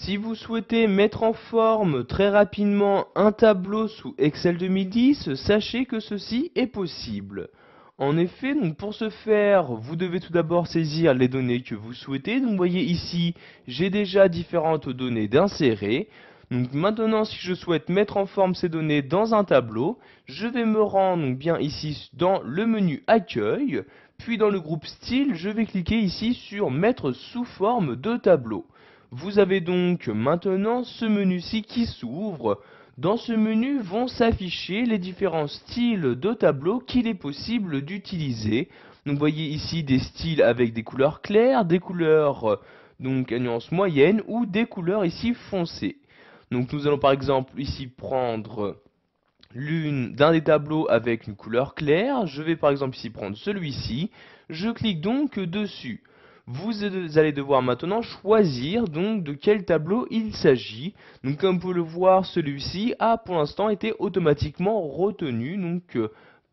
Si vous souhaitez mettre en forme très rapidement un tableau sous Excel 2010, sachez que ceci est possible. En effet, donc pour ce faire, vous devez tout d'abord saisir les données que vous souhaitez. Donc vous voyez ici, j'ai déjà différentes données d'insérer. Donc maintenant, si je souhaite mettre en forme ces données dans un tableau, je vais me rendre donc bien ici dans le menu Accueil, puis dans le groupe Style, je vais cliquer ici sur Mettre sous forme de tableau. Vous avez donc maintenant ce menu-ci qui s'ouvre. Dans ce menu vont s'afficher les différents styles de tableau qu'il est possible d'utiliser. Donc vous voyez ici des styles avec des couleurs claires, des couleurs donc à nuance moyenne ou des couleurs ici foncées. Donc nous allons par exemple ici prendre d'un des tableaux avec une couleur claire. Je vais par exemple ici prendre celui-ci. Je clique donc dessus. Vous allez devoir maintenant choisir donc de quel tableau il s'agit. Donc comme vous pouvez le voir, celui-ci a pour l'instant été automatiquement retenu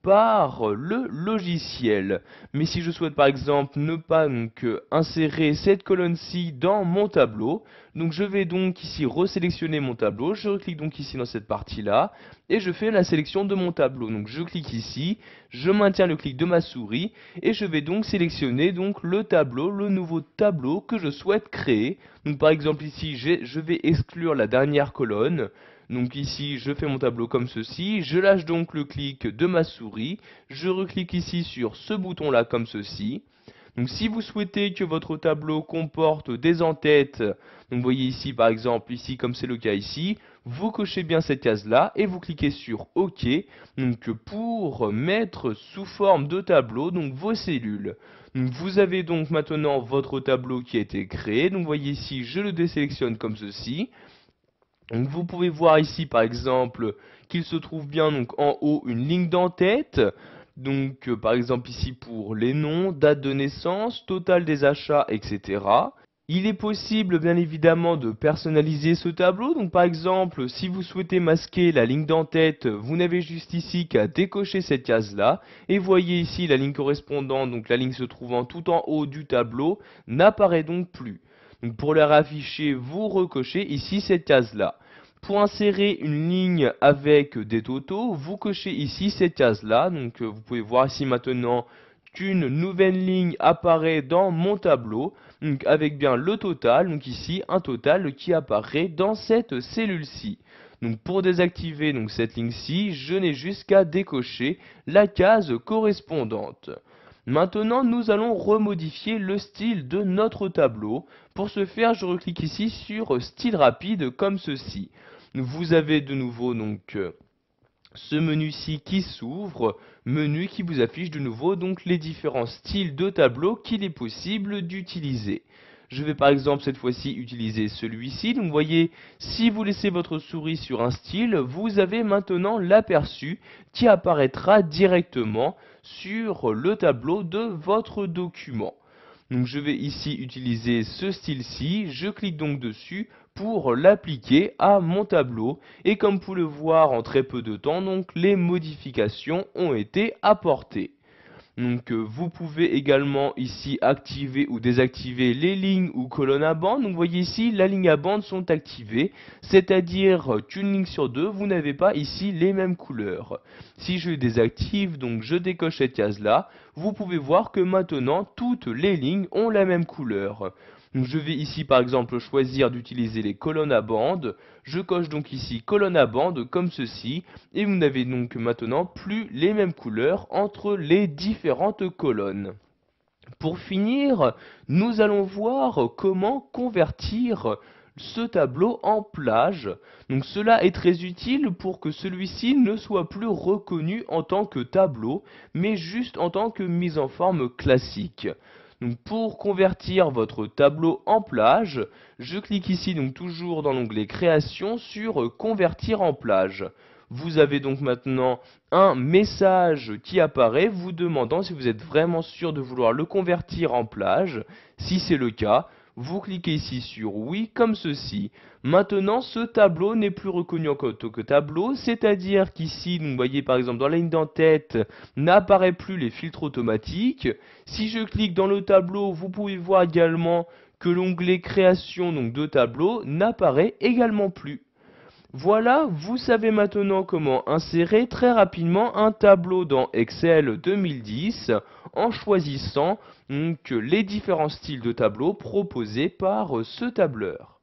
par le logiciel. Mais si je souhaite par exemple ne pas insérer cette colonne-ci dans mon tableau, donc je vais donc ici resélectionner mon tableau, je clique donc ici dans cette partie-là, et je fais la sélection de mon tableau. Donc je clique ici, je maintiens le clic de ma souris, et je vais donc sélectionner donc le tableau, le nouveau tableau que je souhaite créer. Donc par exemple ici, je vais exclure la dernière colonne. Donc ici, je fais mon tableau comme ceci, je lâche donc le clic de ma souris, je reclique ici sur ce bouton-là comme ceci. Donc si vous souhaitez que votre tableau comporte des en-têtes, donc vous voyez ici par exemple, ici comme c'est le cas ici, vous cochez bien cette case-là et vous cliquez sur OK donc pour mettre sous forme de tableau donc vos cellules. Donc vous avez donc maintenant votre tableau qui a été créé, donc vous voyez ici, je le désélectionne comme ceci. Donc vous pouvez voir ici par exemple qu'il se trouve bien donc en haut une ligne d'en-tête. Donc par exemple ici pour les noms, date de naissance, total des achats, etc. Il est possible bien évidemment de personnaliser ce tableau. Donc par exemple si vous souhaitez masquer la ligne d'en-tête, vous n'avez juste ici qu'à décocher cette case là. Et voyez ici la ligne correspondante, donc la ligne se trouvant tout en haut du tableau, n'apparaît donc plus. Donc pour la rafficher, vous recochez ici cette case-là. Pour insérer une ligne avec des totaux, vous cochez ici cette case-là. Donc vous pouvez voir ici maintenant qu'une nouvelle ligne apparaît dans mon tableau. Donc avec bien le total, donc ici un total qui apparaît dans cette cellule-ci. Donc pour désactiver donc cette ligne-ci, je n'ai juste qu'à décocher la case correspondante. Maintenant, nous allons remodifier le style de notre tableau. Pour ce faire, je reclique ici sur Style rapide comme ceci. Vous avez de nouveau ce menu-ci qui s'ouvre, menu qui vous affiche de nouveau donc les différents styles de tableau qu'il est possible d'utiliser. Je vais par exemple cette fois-ci utiliser celui-ci. Donc vous voyez, si vous laissez votre souris sur un style, vous avez maintenant l'aperçu qui apparaîtra directement sur le tableau de votre document. Donc je vais ici utiliser ce style-ci, je clique donc dessus pour l'appliquer à mon tableau et comme vous pouvez le voir en très peu de temps, donc les modifications ont été apportées. Donc vous pouvez également ici activer ou désactiver les lignes ou colonnes à bande. Donc vous voyez ici, la ligne à bande sont activées, c'est-à-dire qu'une ligne sur deux, vous n'avez pas ici les mêmes couleurs. Si je désactive, donc je décoche cette case-là, vous pouvez voir que maintenant toutes les lignes ont la même couleur. Donc je vais ici par exemple choisir d'utiliser les colonnes à bande. Je coche donc ici colonne à bande comme ceci. Et vous n'avez donc maintenant plus les mêmes couleurs entre les différentes colonnes. Pour finir, nous allons voir comment convertir ce tableau en plage. Donc cela est très utile pour que celui-ci ne soit plus reconnu en tant que tableau, mais juste en tant que mise en forme classique. Donc pour convertir votre tableau en plage, je clique ici donc toujours dans l'onglet Création sur Convertir en plage. Vous avez donc maintenant un message qui apparaît vous demandant si vous êtes vraiment sûr de vouloir le convertir en plage. Si c'est le cas, vous cliquez ici sur oui comme ceci. Maintenant ce tableau n'est plus reconnu en tant que tableau, c'est-à-dire qu'ici, vous voyez par exemple dans la ligne d'en-tête, n'apparaît plus les filtres automatiques. Si je clique dans le tableau, vous pouvez voir également que l'onglet création de tableau n'apparaît également plus. Voilà, vous savez maintenant comment insérer très rapidement un tableau dans Excel 2010 en choisissant les différents styles de tableau proposés par ce tableur.